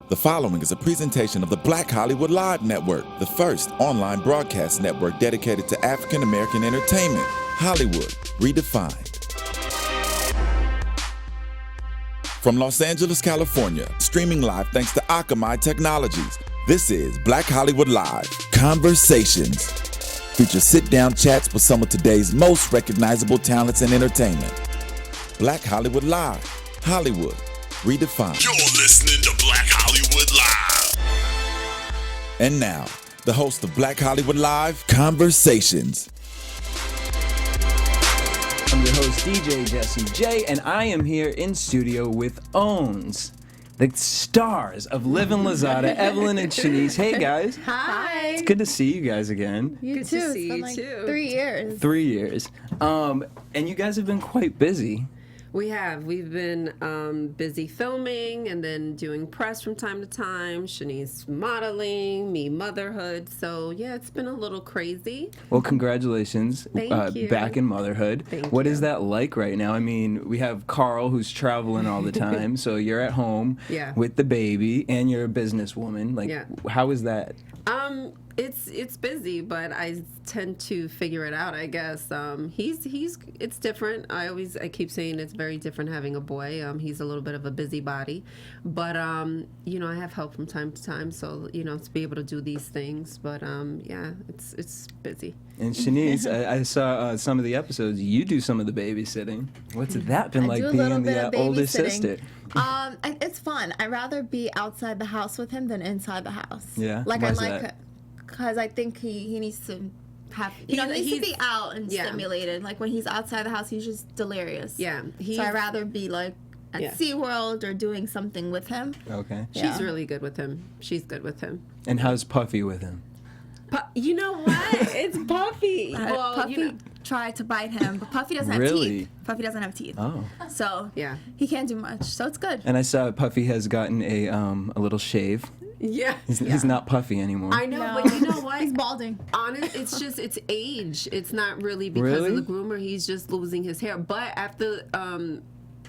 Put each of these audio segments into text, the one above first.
The following is a presentation of the Black Hollywood Live Network, the first online broadcast network dedicated to African American entertainment. Hollywood redefined. From Los Angeles, California, streaming live thanks to Akamai Technologies, this is Black Hollywood Live Conversations. Feature sit-down chats with some of today's most recognizable talents in entertainment. Black Hollywood Live, Hollywood redefined. You're listening to Black Hollywood Live. And now, the host of Black Hollywood Live Conversations. I'm your host, DJ Jesse J, and I am here in studio with Owns, the stars of Livin Lozada, Evelyn and Shaniece. Hey, guys. Hi. It's good to see you guys again. You Good too. to see It's been you like too. 3 years. 3 years. And you guys have been quite busy. We have. We've been busy filming and then doing press from time to time. Shaniece modeling, me motherhood. So, yeah, it's been a little crazy. Well, congratulations. Thank you. Back in motherhood. Thank What you. is that like right now? I mean, we have Carl who's traveling all the time, so you're at home Yeah. with the baby, and you're a businesswoman. Like, Yeah. how is that? It's busy, but I tend to figure it out, I guess. It's different. I keep saying it's very different having a boy. He's a little bit of a busybody, but I have help from time to time, so to be able to do these things. But yeah, it's busy. And Shaniece, I saw some of the episodes. You do some of the babysitting. What's that been I like do a being little bit the of older babysitting. sister? It's fun. I'd rather be outside the house with him than inside the house. Yeah? Like Why's I like that? because I think he needs to have he needs to be out and Yeah. stimulated. Like when he's outside the house, he's just delirious. Yeah, So I'd rather be like at Yeah. SeaWorld or doing something with him. Okay. She's Yeah. really good with him. She's good with him. And how's Puffy with him? You know what? It's Puffy. Well, Puffy tried to bite him, but Puffy doesn't have Really? teeth. Puffy doesn't have teeth. Oh. So Yeah. he can't do much. So it's good. And I saw Puffy has gotten a little shave. Yeah. He's not Puffy anymore. I know, No. but you know what? He's balding. Honest, it's age. It's not really because Really? of the groomer. He's just losing his hair. But after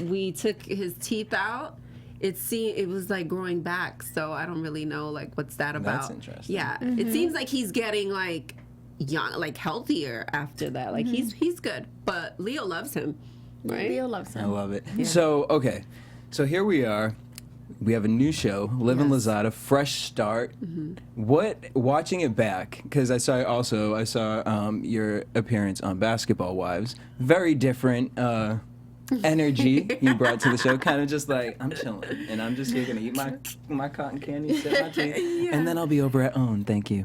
we took his teeth out, it was like growing back. So I don't really know like what's that about. That's interesting. Yeah, it seems like he's getting like young, like healthier after that. Like he's good. But Leo loves him, right? Leo loves I him. love it. So, okay. So here we are. We have a new show, Livin Lozada, fresh start. Watching it back, because I saw your appearance on Basketball Wives. Very different energy you brought to the show. Kind of just like, I'm chilling, and I'm just here gonna eat my cotton candy, sip my tea, and then I'll be over at Own. Thank you.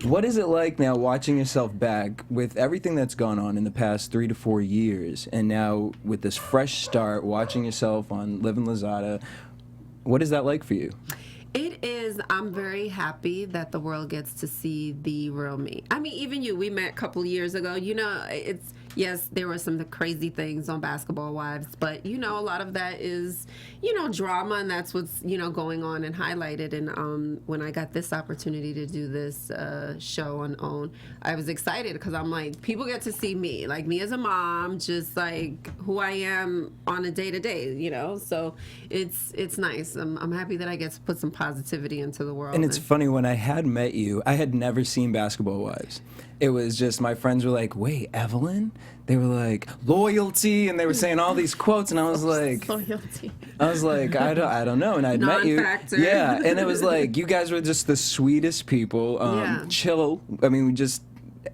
What is it like now watching yourself back with everything that's gone on in the past 3 to 4 years, and now with this fresh start, watching yourself on Livin Lozada? What is that like for you? It is. I'm very happy that the world gets to see the real me. I mean, even you. We met a couple years ago. Yes, there were some crazy things on Basketball Wives, but a lot of that is, drama, and that's what's going on and highlighted. And when I got this opportunity to do this show on Own, I was excited because I'm like, people get to see me, like me as a mom, just like who I am on a day to day. So it's nice. I'm happy that I get to put some positivity into the world. And it's funny, when I had met you, I had never seen Basketball Wives. It was just, my friends were like, wait, Evelyn? They were like, loyalty, and they were saying all these quotes, and I was like, Loyalty. I don't know, and I'd met you. Non-factor. Yeah, and it was like, you guys were just the sweetest people, Yeah. chill, I mean, we just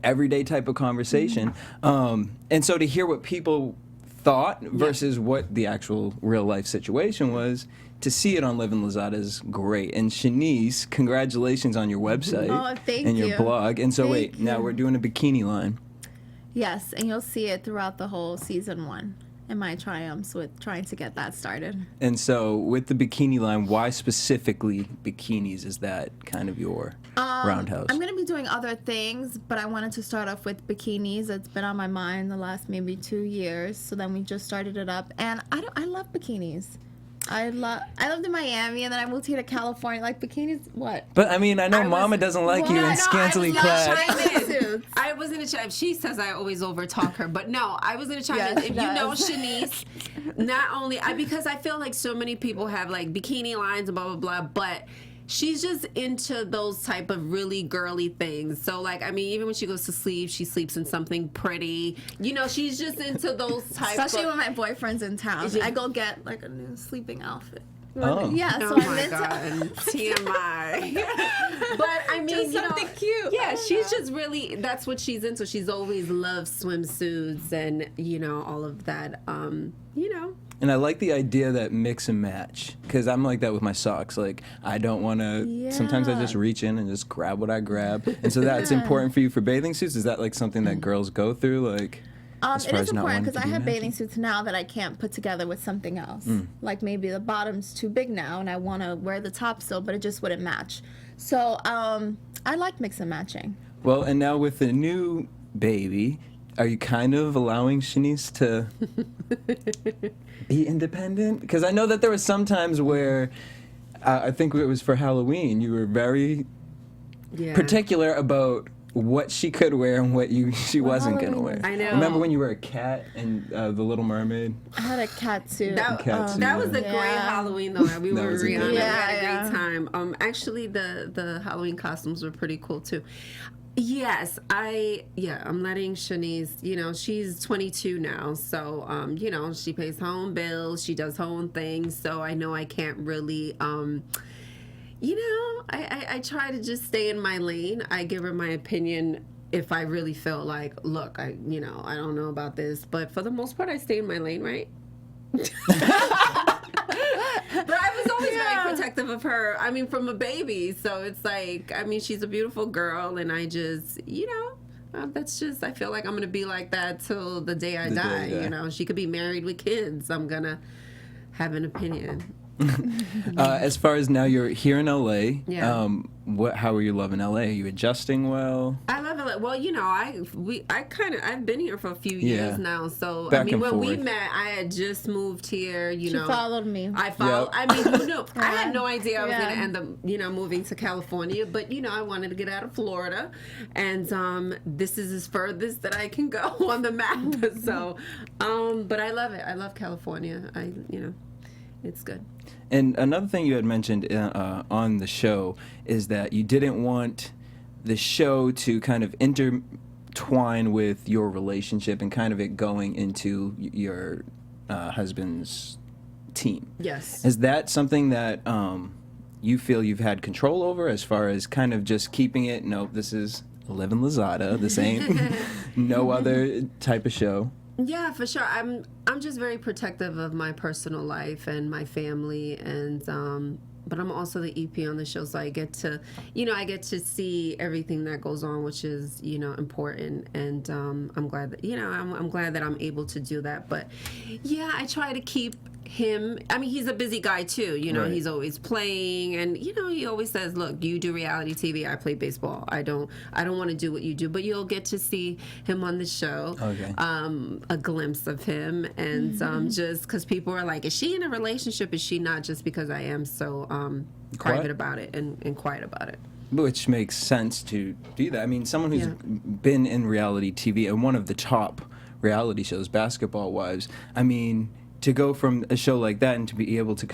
everyday type of conversation. And so to hear what people thought versus what the actual real life situation was, to see it on Livin Lozada is great. And Shaniece, congratulations on your website thank and your you. blog. And so Thank now you. we're doing a bikini line. Yes, and you'll see it throughout the whole season 1 and my triumphs with trying to get that started. And so with the bikini line, why specifically bikinis? Is that kind of your roundhouse? I'm going to be doing other things, but I wanted to start off with bikinis. It's been on my mind the last maybe 2 years, so then we just started it up. And I love bikinis. I lived in Miami and then I moved here to California. Like bikinis, what? But I mean, I know I was- Mama doesn't like you Well, in I know, scantily I was clad. not trying to. I was gonna chime. She says I always overtalk her, but no, I was gonna chime Yes, in. If she you know does. Shaniece, not only because I feel like so many people have like bikini lines and blah blah blah, but she's just into those type of really girly things. So like, I mean, even when she goes to sleep, she sleeps in something pretty. You know, she's just into those type. Especially of, when my boyfriend's in town. Is it- I go get like a new sleeping outfit. Oh. Yeah, so Oh I'm my into god, TMI. But I mean, Just you know, something cute. yeah, I she's know. just really that's what she's into. She's always loved swimsuits and you know all of that. You know, And I like the idea that mix and match, because I'm like that with my socks. Like, I don't want to, sometimes I Yeah. just reach in and just grab what I grab. And so that's important for you for bathing suits? Is that like something that girls go through? Like, as It far is as not important wanting because to I be have matching? bathing suits now that I can't put together with something else. Like maybe the bottom's too big now and I want to wear the top still, but it just wouldn't match. So I like mix and matching. Well, and now with the new baby, are you kind of allowing Shaniece to be independent? Because I know that there were some times where, I think it was for Halloween, you were very yeah. particular about what she could wear and what she wasn't going to Halloween wear. was- I know. Remember when you were a cat in The Little Mermaid? I had a cat suit. Cat suit. That was a Yeah. great Halloween though. We That were was a Rihanna. good We one. had a Yeah, great time. Actually, the Halloween costumes were pretty cool too. Yes, I'm letting Shaniece, you know, she's 22 now, so you know, she pays her own bills, she does her own things, so I know I can't really you know, I try to just stay in my lane. I give her my opinion if I really feel like, look, I don't know about this, but for the most part I stay in my lane, right? But I was always very protective of her. I mean, from a baby. So it's like, I mean, she's a beautiful girl, and I just, you know, that's just, I feel like I'm going to be like that till the day I The day die. you die. You know, she could be married with kids. I'm going to have an opinion. As far as now, you're here in LA. Yeah. How are you loving LA? Are you adjusting well? I love it. Well, you know, I've been here for a few years Yeah. now. So Back I mean, and when we forth. met, I had just moved here. You She know, followed me. I followed. Yep. I mean, who knew? I had no idea I was Yeah. going to end up, you know, moving to California. But you know, I wanted to get out of Florida, and this is as furthest that I can go on the map. So, but I love it. I love California. It's good. And another thing you had mentioned on the show is that you didn't want the show to kind of intertwine with your relationship and kind of it going into your husband's team. Yes. Is that something that you feel you've had control over as far as kind of just keeping it, no, this is Livin Lozada, this ain't no other type of show? Yeah, for sure. I'm just very protective of my personal life and my family, and but I'm also the EP on the show, so I get to see everything that goes on, which is important, and I'm glad that I'm glad that I'm able to do that. But yeah, I try to keep him. I mean, he's a busy guy too. Right. He's always playing, and he always says, "Look, you do reality TV. I play baseball. I don't want to do what you do." But you'll get to see him on the show. Okay. A glimpse of him, and just because people are like, "Is she in a relationship? Is she not?" Just because I am so private about it and quiet about it. Which makes sense to do that. I mean, someone who's Yeah. been in reality TV and one of the top reality shows, Basketball Wives, I mean, to go from a show like that and to be able to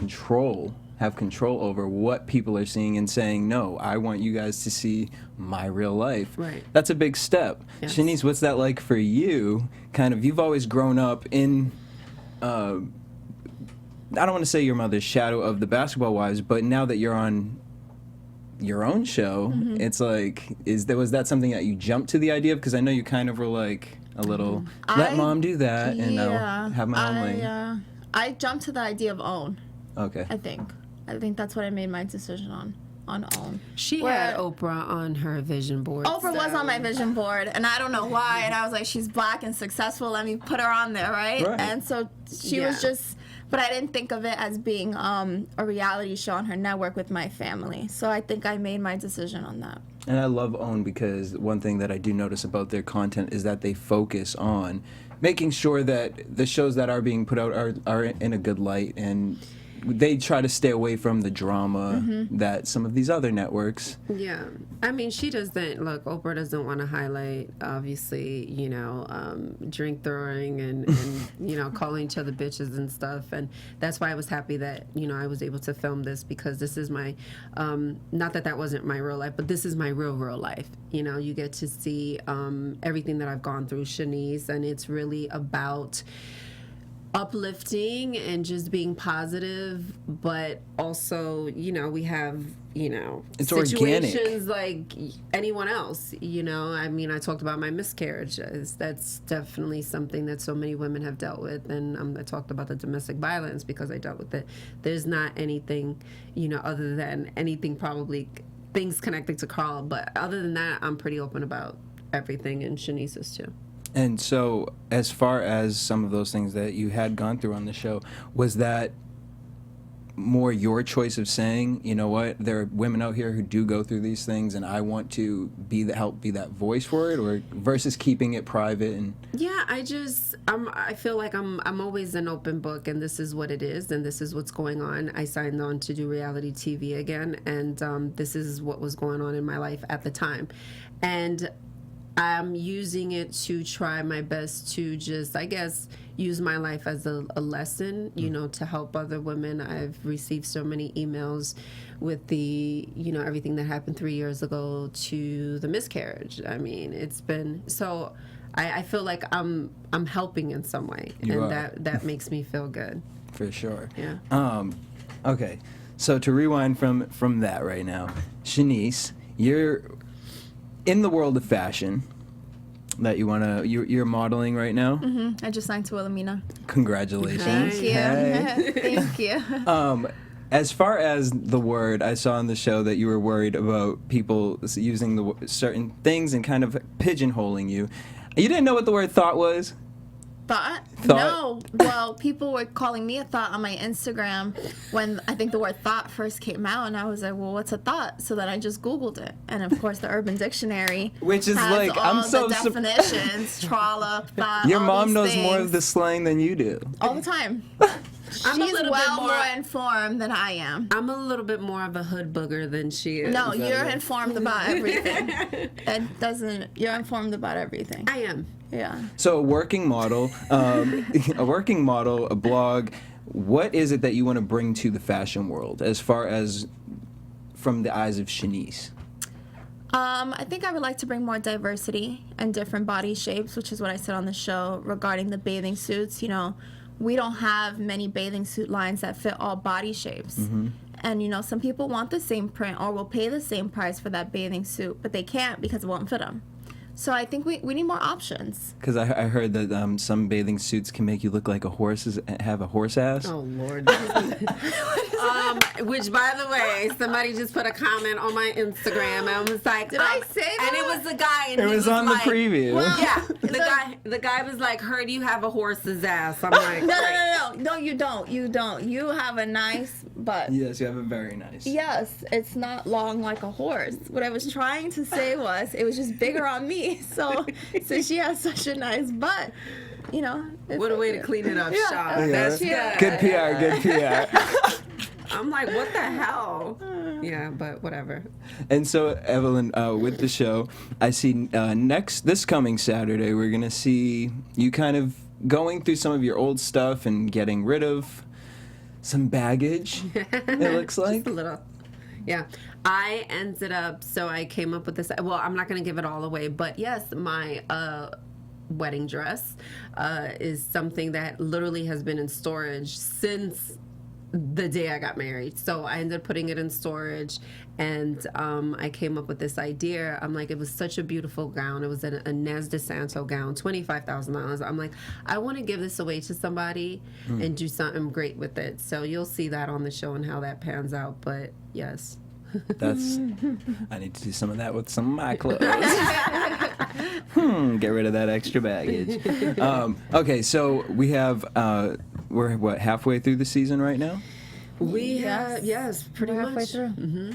have control over what people are seeing and saying, no, I want you guys to see my real life. Right. That's a big step. Yes. Shaniece, what's that like for you? Kind of, you've always grown up in, I don't want to say your mother's shadow of the Basketball Wives, but now that you're on your own show, it's like, was that something that you jumped to the idea of? Because I know you kind of were like a little, let mom do that, and I'll have my own lane. I jumped to the idea of OWN. Okay. I think that's what I made my decision on OWN. She Where- had Oprah on her vision board. Oprah was on my vision board, and I don't know why. And I was like, she's black and successful. Let me put her on there, right? Right. And so she was just, but I didn't think of it as being a reality show on her network with my family. So I think I made my decision on that. And I love OWN because one thing that I do notice about their content is that they focus on making sure that the shows that are being put out are in a good light and they try to stay away from the drama that some of these other networks. Yeah. I mean, she doesn't, look, Oprah doesn't want to highlight, obviously, drink throwing and calling each other bitches and stuff. And that's why I was happy that, I was able to film this, because this is my, not that wasn't my real life, but this is my real life. You get to see everything that I've gone through, Shaniece, and it's really about uplifting and just being positive, but also, we have, it's situations organic. like anyone else, I mean, I talked about my miscarriage. That's definitely something that so many women have dealt with, and I talked about the domestic violence because I dealt with it. There's not anything, other than anything, probably things connected to Carl, but other than that, I'm pretty open about everything, and Shaniece is too. And so, as far as some of those things that you had gone through on the show, was that more your choice of saying, you know what, there are women out here who do go through these things, and I want to help be that voice for it, or versus keeping it private? And yeah, I feel like I'm always an open book, and this is what it is, and this is what's going on. I signed on to do reality TV again, and this is what was going on in my life at the time, and I'm using it to try my best to just, I guess, use my life as a lesson, to help other women. I've received so many emails with the, everything that happened 3 years ago to the miscarriage. I mean, it's been, so I feel like I'm helping in some way. That makes me feel good. For sure. Yeah. Okay. So to rewind from that right now, Shaniece, you're in the world of fashion that you're modeling right now. I just signed to Wilhelmina. Congratulations. Thank you. Hey. Thank you. As far as the word, I saw on the show that you were worried about people using certain things and kind of pigeonholing you. You didn't know what the word thought was? Thought? Thought? No. Well, people were calling me a thought on my Instagram when I think the word thought first came out, and I was like, well, what's a thought? So then I just Googled it. And of course, the Urban Dictionary Which is has like, all I'm so the definitions, trollop, thought, Your all mom these knows things. more of the slang than you do. All the time. I'm a She's little well bit more informed than I am. I'm a little bit more of a hood booger than she is. No, you're informed about everything. You're informed about everything. I am. Yeah. So a working model, a blog, what is it that you want to bring to the fashion world as far as from the eyes of Shaniece? I think I would like to bring more diversity and different body shapes, which is what I said on the show regarding the bathing suits. We don't have many bathing suit lines that fit all body shapes. And, some people want the same print or will pay the same price for that bathing suit, but they can't because it won't fit them. So I think we need more options. Because I heard that some bathing suits can make you look like have a horse ass. Oh, Lord. Which, by the way, somebody just put a comment on my Instagram and was like, Did I say that? And it was the guy. And It he was on like, the preview. Well, Yeah, the guy was like, heard you have a horse's ass. I'm like, No, you don't. You don't. You have a nice butt. Yes, you have a very nice. Yes, it's not long like a horse. What I was trying to say was it was just bigger on me. So since she has such a nice butt, it's what a way to clean it up, Shaw. Yeah. That's Good PR, good PR. I'm like, what the hell? Yeah, but whatever. And so, Evelyn, with the show, I see this coming Saturday, we're going to see you kind of going through some of your old stuff and getting rid of some baggage, it looks like. Just a little. Yeah. I ended up, so I came up with this. Well, I'm not going to give it all away, but yes, my wedding dress is something that literally has been in storage since the day I got married. So I ended up putting it in storage, and I came up with this idea. I'm like, it was such a beautiful gown. It was a Nez de Santo gown, $25,000. I'm like, I want to give this away to somebody and do something great with it. So you'll see that on the show and how that pans out. But yes. I need to do some of that with some of my clothes. Get rid of that extra baggage. Okay, so we have, we're halfway through the season right now? We have, yes, pretty We're halfway much. through.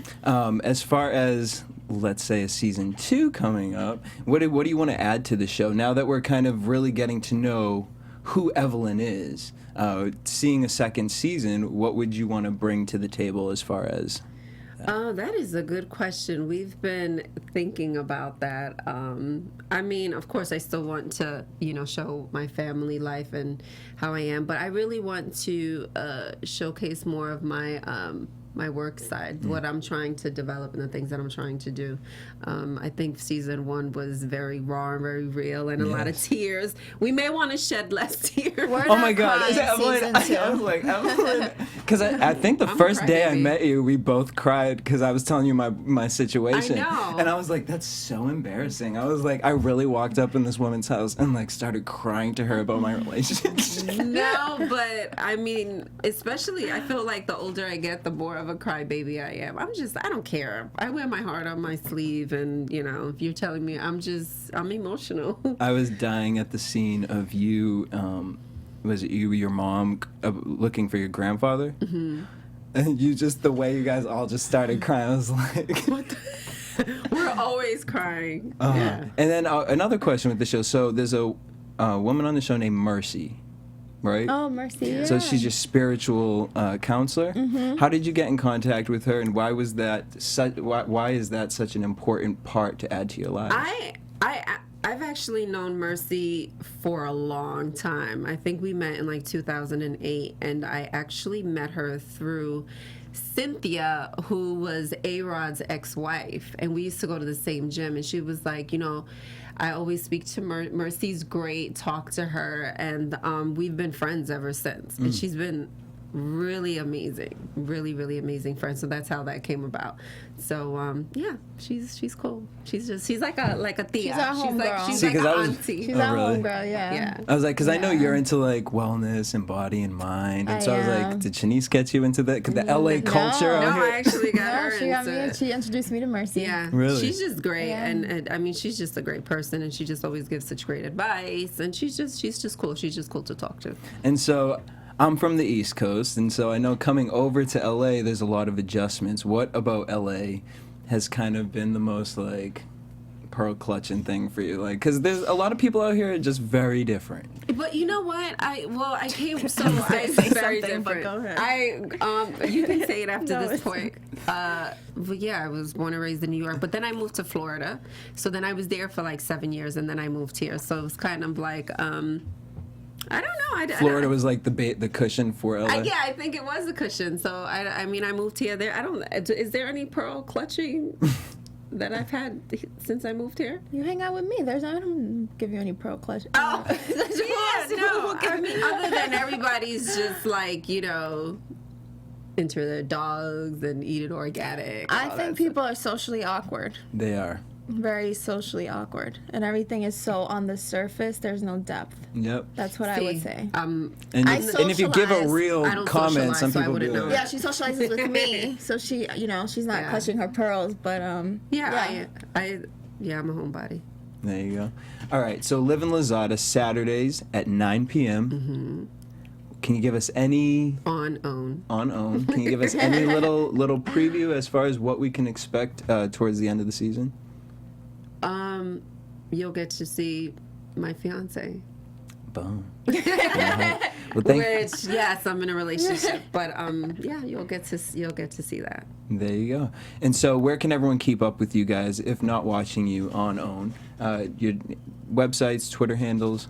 As far as, let's say, a season 2 coming up, what do you want to add to the show now that we're kind of really getting to know who Evelyn is? seeing a second season, what would you want to bring to the table as far as? That is a good question. We've been thinking about that. I mean, of course, I still want to, show my family life and how I am, but I really want to showcase more of my work side, what I'm trying to develop and the things that I'm trying to do. I think season 1 was very raw and very real and a lot of tears. We may want to shed less tears. Oh my God, is that Evelyn? I was like, Evelyn, because I think the first day I met you, we both cried because I was telling you my situation. I know. And I was like, that's so embarrassing. I was like, I really walked up in this woman's house and like started crying to her about my relationship. No, but I mean, especially I feel like the older I get, the more of a crybaby I am. I don't care. I wear my heart on my sleeve, and if you're telling me, I'm emotional. I was dying at the scene of you. Was it you, your mom, looking for your grandfather? Mm-hmm. And you just, the way you guys all just started crying, I was like, what we're always crying. Yeah. And then another question with the show. So there's a woman on the show named Mercy. Right? Oh, Mercy. Yeah. So she's your spiritual counselor. Mm-hmm. How did you get in contact with her, and why was that? Why is that such an important part to add to your life? I've actually known Mercy for a long time. I think we met in like 2008, and I actually met her through Cynthia, who was A-Rod's ex-wife, and we used to go to the same gym, and she was like, I always speak to Mercy's great, talk to her, and we've been friends ever since. And she's been really amazing, really, really amazing friend. So that's how that came about. So yeah, she's cool. She's like a tia. She's our homegirl. She's like an auntie. She's our really? homegirl. Yeah. I was like, because I know you're into like wellness and body and mind, and so I was like, did Shaniece get you into the LA culture? No, out here? I actually got her she got me. into. She introduced me to Mercy. Yeah, really. She's just great, Yeah. and I mean, she's just a great person, and she just always gives such great advice, and she's just cool. She's just cool to talk to. And so I'm from the East Coast, and so I know coming over to LA, there's a lot of adjustments. What about LA has kind of been the most like pearl clutching thing for you? Like, because there's a lot of people out here are just very different. But you know what? I came so I very different. But go ahead. You can say it after No, this it's point. But yeah, I was born and raised in New York, but then I moved to Florida. So then I was there for like 7 years, and then I moved here. So it was kind of like I don't know. Florida was like the cushion for LA. Yeah, I think it was a cushion. So I mean, I moved here. There, I don't. Is there any pearl clutching that I've had since I moved here? You hang out with me. I don't give you any pro clutch. Oh, yeah, no. I mean, other than everybody's just like into their dogs and eating organic. I think people are socially awkward. They are. Very socially awkward, and everything is so on the surface. There's no depth. Yep. That's what I would say. And if you give a real comment, some people do it. Yeah, she socializes with me, so she, she's not clutching her pearls, but I'm a homebody. There you go. All right, so Livin Lozada Saturdays at 9 p.m. Mm-hmm. Can you give us any on OWN? Can you give us any little preview as far as what we can expect towards the end of the season? You'll get to see my fiance. Boom. Which, yes, I'm in a relationship, but yeah, you'll get to see that. There you go. And so, where can everyone keep up with you guys if not watching you on OWN? Your websites, Twitter handles.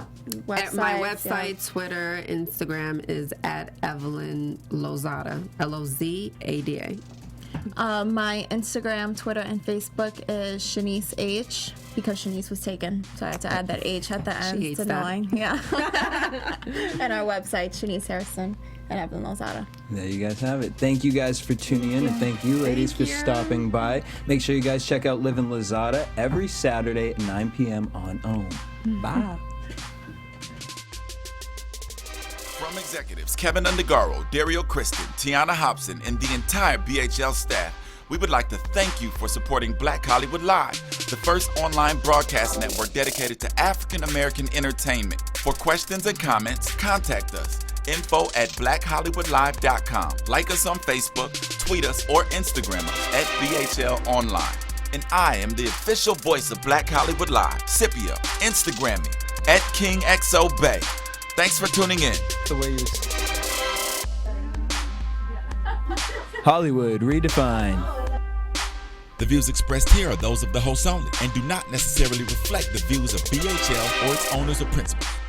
My website, Twitter, Instagram is at Evelyn Lozada, Lozada. My Instagram, Twitter, and Facebook is Shaniece H, because Shaniece was taken, so I had to add that H at the end. It's annoying. Yeah. And our website, Shaniece Hairston and Evelyn Lozada. There you guys have it. Thank you guys for tuning in, and thank you, ladies, for stopping by. Make sure you guys check out Livin Lozada every Saturday at 9 p.m. on OWN. Bye. From executives Kevin Undergaro, Dario Kristen, Tiana Hobson, and the entire BHL staff, we would like to thank you for supporting Black Hollywood Live, the first online broadcast network dedicated to African American entertainment. For questions and comments, contact us. info@blackhollywoodlive.com. Like us on Facebook, tweet us, or Instagram us at BHL Online. And I am the official voice of Black Hollywood Live, Scipio. Instagram me at KingXOBay. Thanks for tuning in. The way you Hollywood redefined. The views expressed here are those of the host only and do not necessarily reflect the views of BHL or its owners or principals.